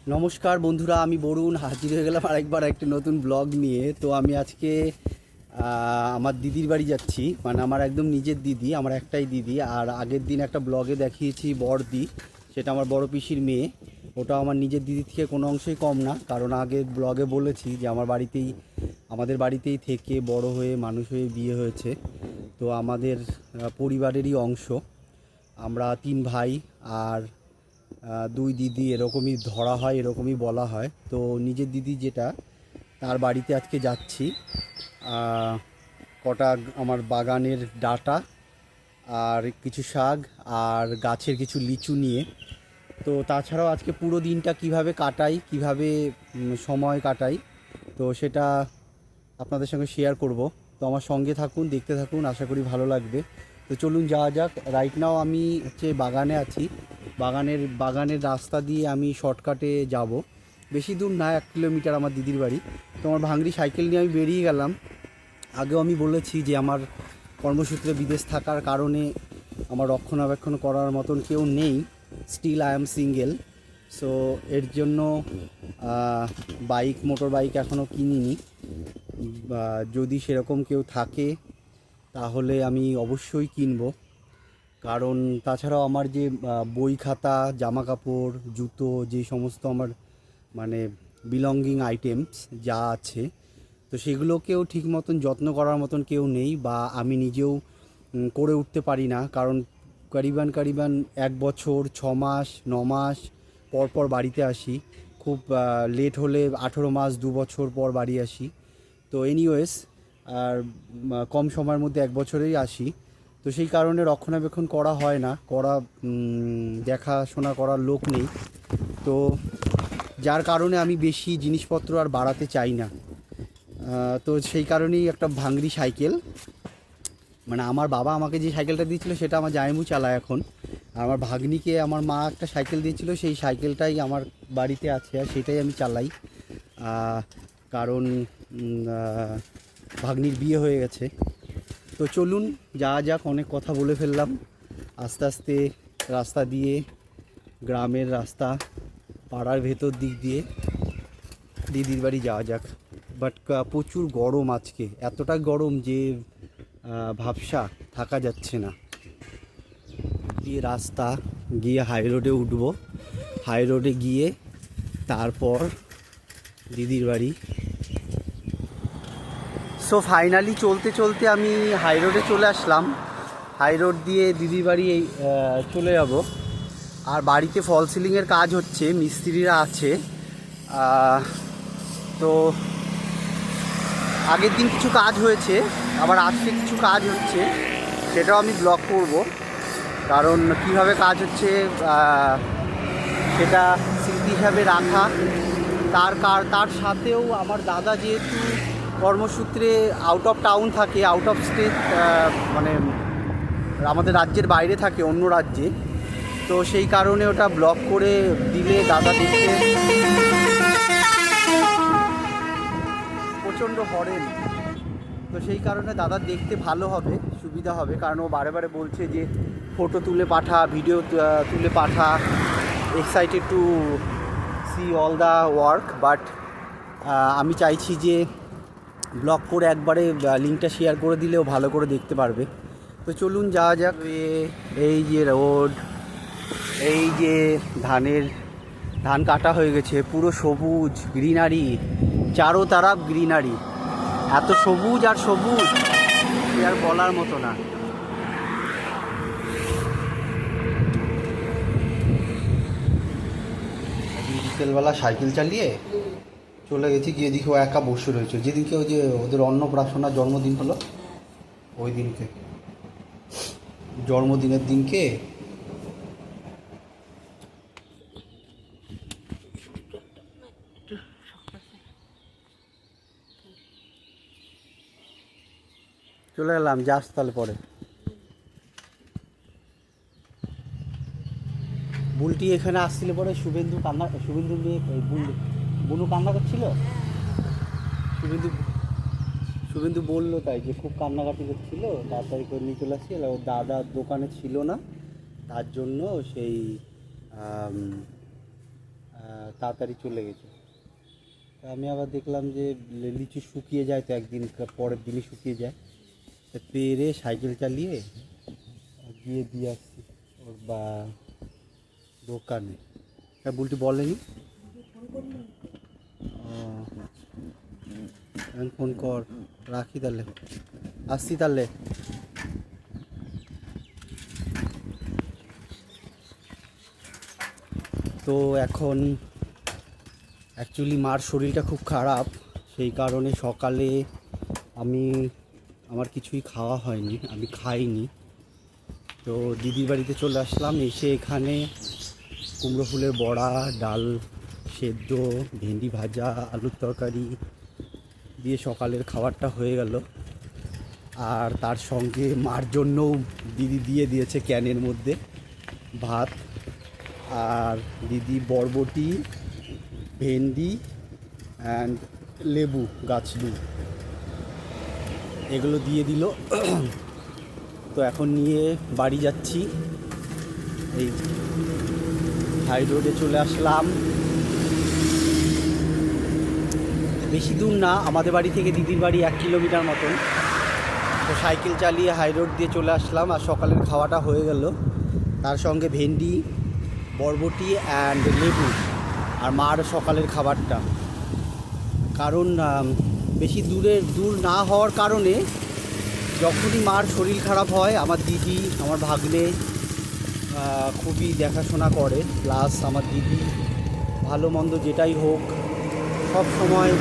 নমস্কার বন্ধুরা, আমি বরুণ হাজির হয়ে গেলাম আরেকবার একটি নতুন ব্লগ নিয়ে। তো আমি আজকে আমার দিদির বাড়ি যাচ্ছি, মানে আমার একদম নিজের দিদি, আমার একটাই দিদি। আর আগের দিন একটা ব্লগে দেখিয়েছি বড়দি, সেটা আমার বড় পিসির মেয়ে। ওটা আমার নিজের দিদির থেকে কোনো অংশেই কম না, কারণ আগের ব্লগে বলেছি যে আমাদের বাড়িতেই থেকে বড় হয়ে মানুষ হয়ে বিয়ে হয়েছে। তো আমাদের পরিবারেরই অংশ। আমরা 3 ভাই আর 2 দিদি, এরকমই ধরা হয়, এরকমই বলা হয়। তো নিজের দিদি যেটা, তার বাড়িতে আজকে যাচ্ছি। কটা আমার বাগানের ডাঁটা আর কিছু শাক আর গাছের কিছু লিচু নিয়ে। তো তাছাড়াও আজকে পুরো দিনটা কিভাবে কাটাই, কিভাবে সময় কাটাই, তো সেটা আপনাদের সঙ্গে শেয়ার করব। তো আমার সঙ্গে থাকুন, দেখতে থাকুন, আশা করি ভালো লাগবে। তো চলুন যাওয়া যাক। রাইট নাও আমি বাগানে আছি। বাগানের রাস্তা দিয়ে আমি শর্টকাটে যাব। বেশি দূর না, 1 কিলোমিটার আমার দিদির বাড়ি। তো আমার ভাঙড়ি সাইকেল নিয়ে আমি বেরিয়ে গেলাম। আগেও আমি বলেছি যে আমার কর্মসূত্রে বিদেশ থাকার কারণে আমার রক্ষণাবেক্ষণ করার মতন কেউ নেই। Still I am single. So এর জন্য মোটর বাইক এখনও কিনিনি। যদি সেরকম কেউ থাকে তাহলে আমি অবশ্যই কিনবো। কারণ তাছাড়াও আমার যে বই খাতা, জামা কাপড়, জুতো, যে সমস্ত আমার মানে বিলঙ্গিং আইটেমস যা আছে, তো সেগুলোকেও ঠিক মতন যত্ন করার মতন কেউ নেই, বা আমি নিজেও করে উঠতে পারি না। কারণ কারিবান 1 বছর 6 মাস 9 মাস পর পর বাড়িতে আসি। খুব লেট হলে 18 মাস 2 বছর পর বাড়ি আসি। তো এনিওয়েজ, আর কম সময়ের মধ্যে 1 বছরেই আসি। তো সেই কারণে রক্ষণাবেক্ষণ করা হয় না, দেখাশোনা করার লোক নেই। তো যার কারণে আমি বেশি জিনিসপত্র আর বাড়াতে চাই না। তো সেই কারণেই একটা ভাঙড়ি সাইকেল, মানে আমার বাবা আমাকে যে সাইকেলটা দিয়েছিল সেটা আমার জামাইবু চালায় এখন। আর আমার ভাগ্নিকে আমার মা একটা সাইকেল দিয়েছিল, সেই সাইকেলটাই আমার বাড়িতে আছে আর সেটাই আমি চালাই। কারণ ভাগ্নির বিয়ে হয়ে গেছে। তো চলুন যাওয়া যাক, অনেক কথা বলে ফেললাম। আস্তে আস্তে রাস্তা দিয়ে, গ্রামের রাস্তা, পাড়ার ভেতর দিক দিয়ে দিদির বাড়ি যাওয়া যাক। বাট প্রচুর গরম আজকে, এতটা গরম যে ভাবসা থাকা যাচ্ছে না। দিয়ে রাস্তা গিয়ে হাই রোডে উঠবো, হাই রোডে গিয়ে তারপর দিদির বাড়ি। সো ফাইনালি চলতে চলতে আমি হাই রোডে চলে আসলাম। হাই রোড দিয়ে দিদির বাড়ি চলে যাব। আর বাড়িতে ফল সিলিংয়ের কাজ হচ্ছে, মিস্ত্রিরা আছে। তো আগের দিন কিছু কাজ হয়েছে, আবার আজকে কিছু কাজ হচ্ছে, সেটাও আমি ব্লগ করব। কারণ কিভাবে কাজ হচ্ছে সেটা স্মৃতি হিসাবে রাখা। তার সাথেও আমার দাদা যেহেতু কর্মসূত্রে আউট অফ টাউন থাকে, আউট অফ স্টেট, মানে আমাদের রাজ্যের বাইরে থাকে, অন্য রাজ্যে। তো সেই কারণে ওটা ব্লগ করে দিলে দাদা দেখতে প্রচণ্ড হরেন। তো সেই কারণে দাদা দেখতে ভালো হবে, সুবিধা হবে। কারণ ও বারে বারে বলছে যে ফটো তুলে পাঠা, ভিডিও তুলে পাঠা, excited to see all the work. But আমি চাইছি যে ব্লগ করে একবারে লিঙ্কটা শেয়ার করে দিলেও ভালো করে দেখতে পারবে। তো চলুন যাওয়া যাক। এই যে রোড, এই যে ধান কাটা হয়ে গেছে, পুরো সবুজ গ্রিনারি, চারো তারাফ গ্রিনারি, এত সবুজ আর সবুজ আর বলার মতো না। বিকেলবেলা সাইকেল চালিয়ে চলে গেছি, গিয়ে দেখি ও একা বসে রয়েছে। যেদিনকে ওই যে ওদের অন্নপ্রাশনার জন্মদিন হলো, ওই দিনকে, জন্মদিনের দিনকে চলে গেলাম। যাস তাহলে পরে। বুলটি এখানে আসছিলে পরে শুভেন্দু মেয়ে বুনু কান্না করছিল। শুভেন্দু শুভেন্দু বললো তাই, যে খুব কান্নাকাটি করছিল, তাড়াতাড়ি করে নিয়ে চলে আসছিল। ওর দাদার দোকানে ছিল না, তার জন্য সেই তাড়াতাড়ি চলে গেছে। তা আমি আবার দেখলাম যে লিচু শুকিয়ে যায়, তো একদিন পরের দিনই শুকিয়ে যায়, তা পেরে সাইকেল চালিয়ে গিয়ে দিয়ে আসছি ওর বা দোকানে। হ্যাঁ, বুলটি বলেনি। ও, এখন ফোন কর, রাখি তাহলে, আসছি তাহলে। তো এখন অ্যাকচুয়ালি মার শরীরটা খুব খারাপ, সেই কারণে সকালে আমার কিছুই খাওয়া হয়নি, আমি খাইনি। তো দিদির বাড়িতে চলে আসলাম, এসে এখানে কুমড়ো ফুলের বড়া, ডাল সেদ্ধ, ভেন্ডি ভাজা, আলুর তরকারি দিয়ে সকালের খাবারটা হয়ে গেল। আর তার সঙ্গে মার জন্যও দিদি দিয়ে দিয়েছে ক্যানের মধ্যে ভাত, আর দিদি বরবটি, ভেন্ডি অ্যান্ড লেবু, গাছলু, এগুলো দিয়ে দিল। তো এখন নিয়ে বাড়ি যাচ্ছি, এই হাই রোডে চলে আসলাম। বেশি দূর না, আমাদের বাড়ি থেকে দিদির বাড়ি 1 কিলোমিটার মতন। তো সাইকেল চালিয়ে হাই রোড দিয়ে চলে আসলাম, আর সকালের খাওয়াটা হয়ে গেল। তার সঙ্গে ভেন্ডি, বরবটি অ্যান্ড লেবু, আর মার সকালের খাবারটা। কারণ বেশি দূর না হওয়ার কারণে যখনই মার শরীর খারাপ হয়, আমার দিদি, আমার ভাগ্নে খুবই দেখাশোনা করে। প্লাস আমার দিদি ভালো মন্দ যেটাই হোক সব সময়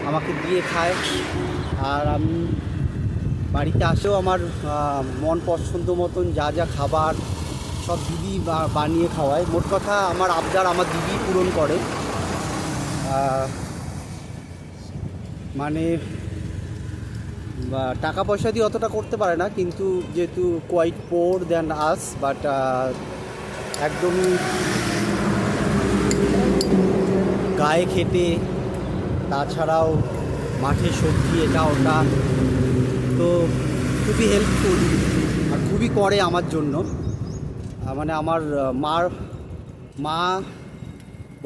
আমাকে দিয়ে খায়। আর আমি বাড়িতে আসেও আমার মন পছন্দ মতন যা যা খাবার সব দিদি বানিয়ে খাওয়ায়। মোট কথা আমার আবদার আমার দিদি পূরণ করে। মানে টাকা পয়সা দিয়ে অতটা করতে পারে না, কিন্তু যেহেতু quite poor than us, but একদমই গায়ে খেটে, তাছাড়াও মাঠে সবজি এটা ওটা, তো খুবই হেল্পফুল আর খুবই করে আমার জন্য। মানে আমার মা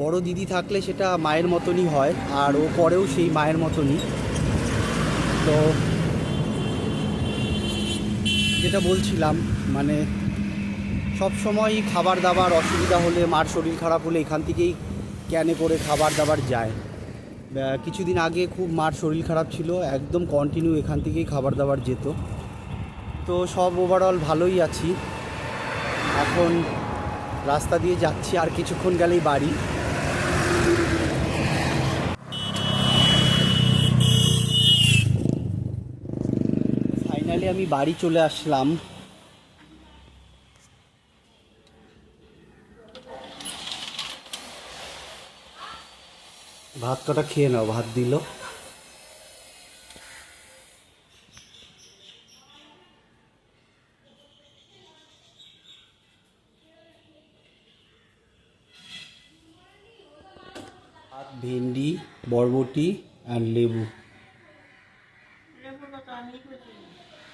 বড় দিদি থাকলে সেটা মায়ের মতনই হয়, আর ও করেও সেই মায়ের মতনই। তো যেটা বলছিলাম, মানে সব সময় খাবার দাবার অসুবিধা হলে, মার শরীর খারাপ হলে এখান থেকেই ক্যানে করে খাবার দাবার যায়। কিছুদিন আগে খুব মার শরীর খারাপ ছিল, একদম কন্টিনিউ এখান থেকেই খাবার দাবার যেত। তো সব ওভারঅল ভালোই আছি। এখন রাস্তা দিয়ে যাচ্ছি, আর কিছুক্ষণ গেলেই বাড়ি। ফাইনালি আমি বাড়ি চলে আসলাম। ভাত কটা খেয়ে নাও, ভাত দিল। ভাত, ভেন্ডি, বরবটি আর লেবু।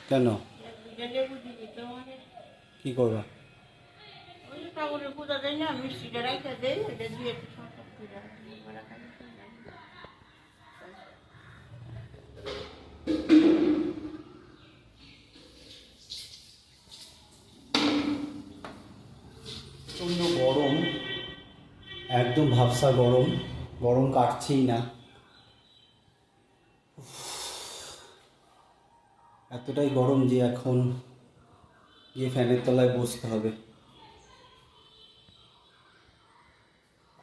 কেন, কি করবা? প্রচণ্ড গরম, একদম ভাবসা গরম, গরম কাটছেই না। এতটাই গরম যে এখন গিয়ে ফ্যানের তলায় বসতে হবে।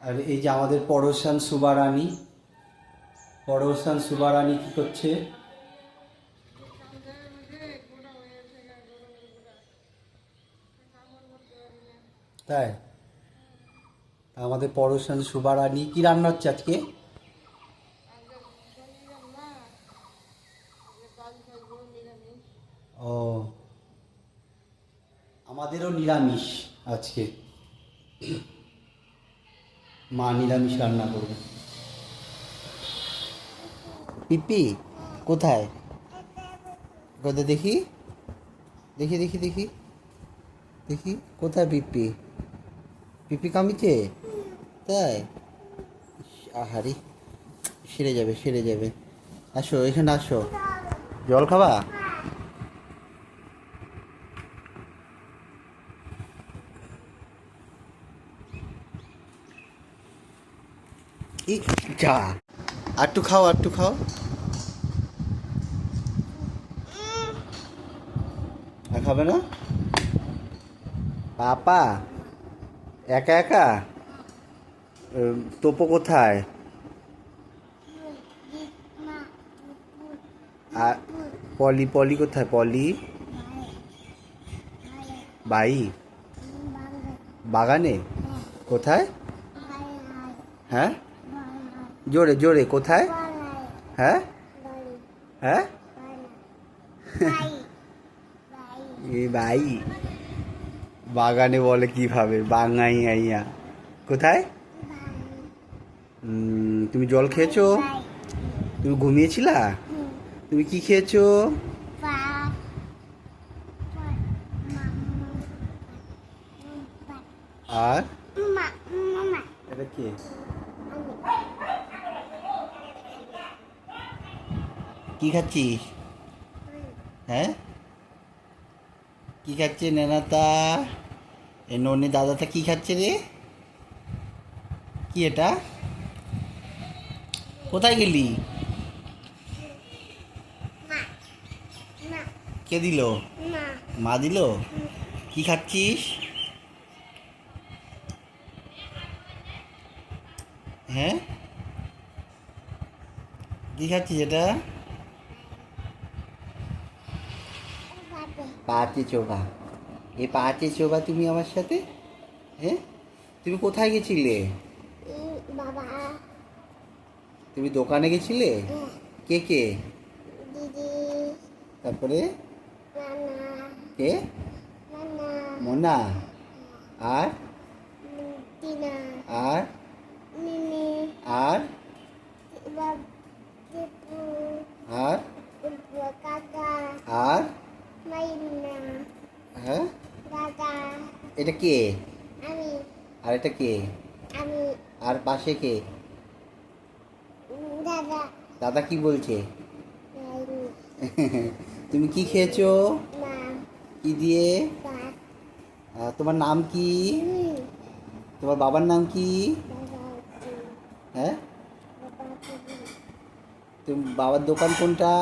আর এই যে আমাদের পড়োশান সুবারানি কি করছে? তাই আমাদের পড়োশান সুবারানি কি রান্না হচ্ছে আজকে? ও, আমাদেরও নিরামিষ আজকে, মা নিরামিষ রান্না করবে। পিপি কোথায়? কোথায় দেখি, দেখি দেখি দেখি দেখি কোথায় পিপি? পিপি কামিছে? তাই? আহারি, সেরে যাবে সেরে যাবে। আসো এখানে আসো, জল খাবা? ই যা, আটটু খাও আটটু খাও। আর খাবে না? পাপা একা একা? তোপো কোথায়? আর পলি, পলি কোথায়? পলি বাই বাগানে? কোথায়? হ্যাঁ, জোরে জোরে, কোথায়? হ্যাঁ হ্যাঁ, এ ভাই বাগানে বলে কিভাবে? বাঙাই আইয়া কোথায়? তুমি জল খেয়েছো? তুমি ঘুমিয়েছিলা? তুমি কি খেয়েছো? আর এটা কি? কি খাচ্ছিস? হ্যাঁ, কি খাচ্ছে নেনাতা? এ ননি দাদাটা কি খাচ্ছে রে? কি এটা? কোথায় গেলি? কে দিল? মা দিল? কি খাচ্ছিস? হ্যাঁ, কি খাচ্ছিস এটা? পাঁচে চোখা, এই পাঁচে চোখা তুমি আমার সাথে? হ্যাঁ, তুমি কোথায় গেছিলে? বাবা, তুমি দোকানে গেছিলে? কে কে? দিদি, তারপরে নানা, কে? নানা, মোনা? আর টিনা, আর মিমি, আর টিপু, আর কাকা, আর মাইনা, হ্যাঁ, দাদা, এটা কে? আমি, আর এটা কে? আমি, আর পাশে কে? দাদা, দাদা কি বলছে? নাইনি, তুমি কি খেয়েছো? মা, কি দিয়ে? বাপ, তোমার নাম কি? তোমার বাবার নাম কি? দাদা, হ্যাঁ, বাবা, তুমি বাবার দোকান কোনটা?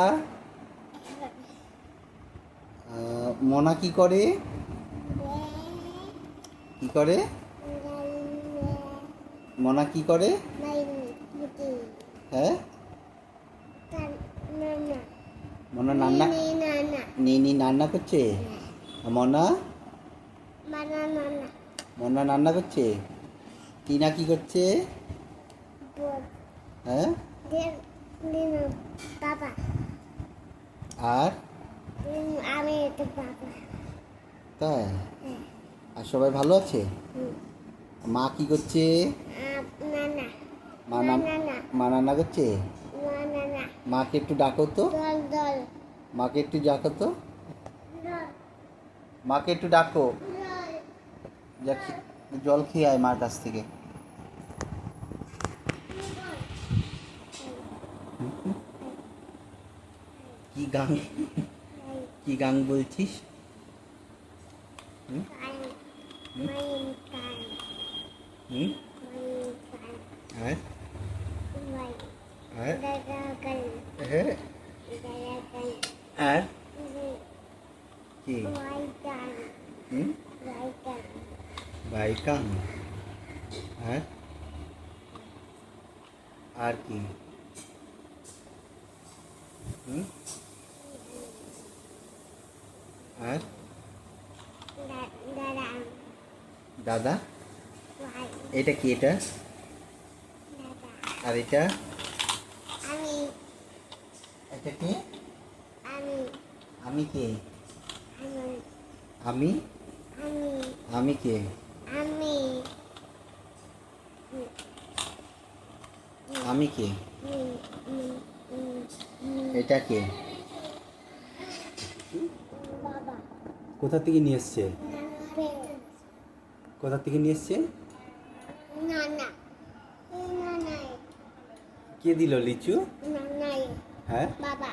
মোনা কি করে? কি করে? মোনা কি করে? মাইনি, মুটি, হ্যাঁ, নানা, মোনা রান্না, মিমি, নানা, নিনি রান্না করছে? আর মোনা? নানা, মোনা রান্না করছে? টিনা কি করছে? বোন, হ্যাঁ, নিনু, বাবা, আর আমি তো বাবা, তাই? আর সবাই ভালো আছে? মা কি করছে? নানা, মা নাম, নানা, মা রান্না করছে? নানা, মাকে একটু ডাকো তো, দল দল, মাকে একটু ডাকো তো, দল, মাকে একটু ডাকো। দল, যা জল খেয়ে আয় মার কাছ থেকে। কি গান, কি গান বলছিস? হুম কান, মাইন কান, হুম, মাইন কান, আর মাই, আর দাদা কান, হ্যাঁ, দাদা কান, আর কি? ওয়াই কান, হুম, ওয়াই কান, বাইকান, আর আর কি? হুম, আর দাদা, দাদা? ওয়াই, এটা কি? এটা দাদা, আর এটা? আমি, এটা কি? আমি, আমি কে? আমি, আমি? আমি, আমি কে? আমি, আমি কে? এটা কে? বাবা, কোথা থেকে নিয়ে এসছে? পেন, কোথা থেকে নিয়ে এসছে? না না কে দিল লিচু? নাই হ্যাঁ, বাবা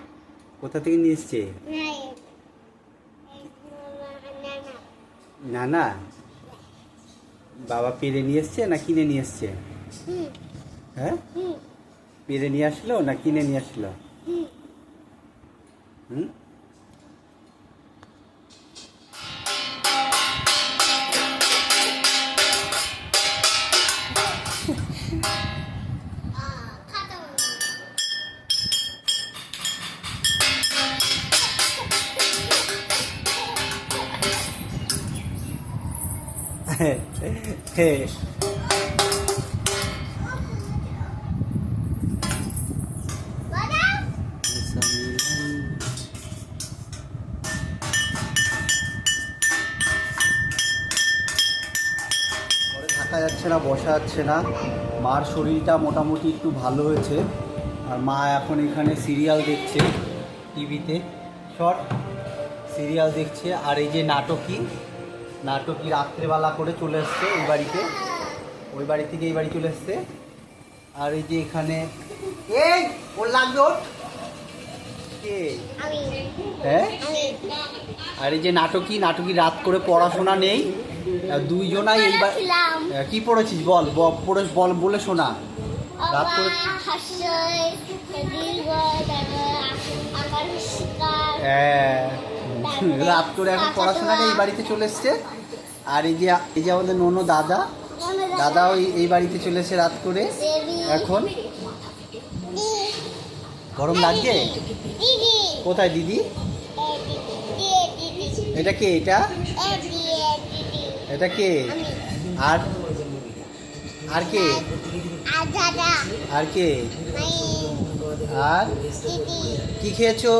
কোথা থেকে নিয়ে এসছে? নাই না না, বাবা পেরে নিয়ে এসছে না কিনে নিয়ে এসছে? হুম হ্যাঁ, হুম পেরে নিয়ে আসলো না কিনে নিয়ে আসলো? হুম হুম। খাতা বাবা ঘরে থাকা যাচ্ছে না, বসা যাচ্ছে না। মার শরীরটা মোটামুটি একটু ভালো হয়েছে, আর মা এখন এখানে সিরিয়াল দেখছে টিভিতে, শর্ট সিরিয়াল দেখছে। আর এই যে নাটকি রাত্রেবেলা করে চলে এসছে এই বাড়িতে, ওই বাড়ি থেকে এই বাড়ি চলে এসছে। আর এই যে এখানে এই ওর লাগবে ওর কে? আমি হ্যাঁ, আমি আর এই যে নাটকি রাত করে পড়াশোনা নেই, দুইজনাই এই ছিলাম কি পড়েছিস বল, পড়ে বল, বলে শোনা। রাত করে হাসয় দীর্ঘ আকার শিকার হ্যাঁ, রাত করে এখন পড়াশোনা নেই, এই বাড়িতে চলে এসছে। আর এই যে আমাদের ননো দাদাও এই বাড়িতে চলে এসে রাত করে। এখন গরম লাগছে? দিদি কোথায় দিদি? দিদি এটা কে? এটা কে? আর আর কে? দাদা আর কে? মাই আর দিদি কি খেয়েছো?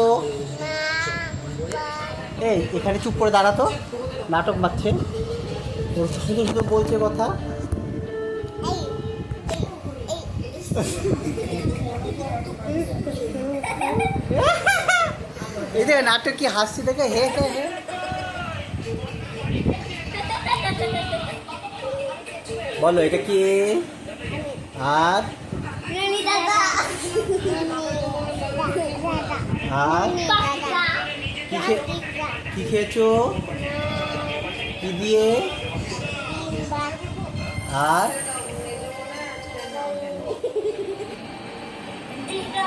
মা এই এখানে চুপ করে দাঁড়াতো, নাটক মারছে, তোর শুধু শুধু বলছে কথা। এই যে নাটক কি হাসছি দেখে হে হে হে। বলো এটা কি? আর নানি দাদা আর দাদা কি কি খেয়েছো? কি দিয়ে? আর দিদা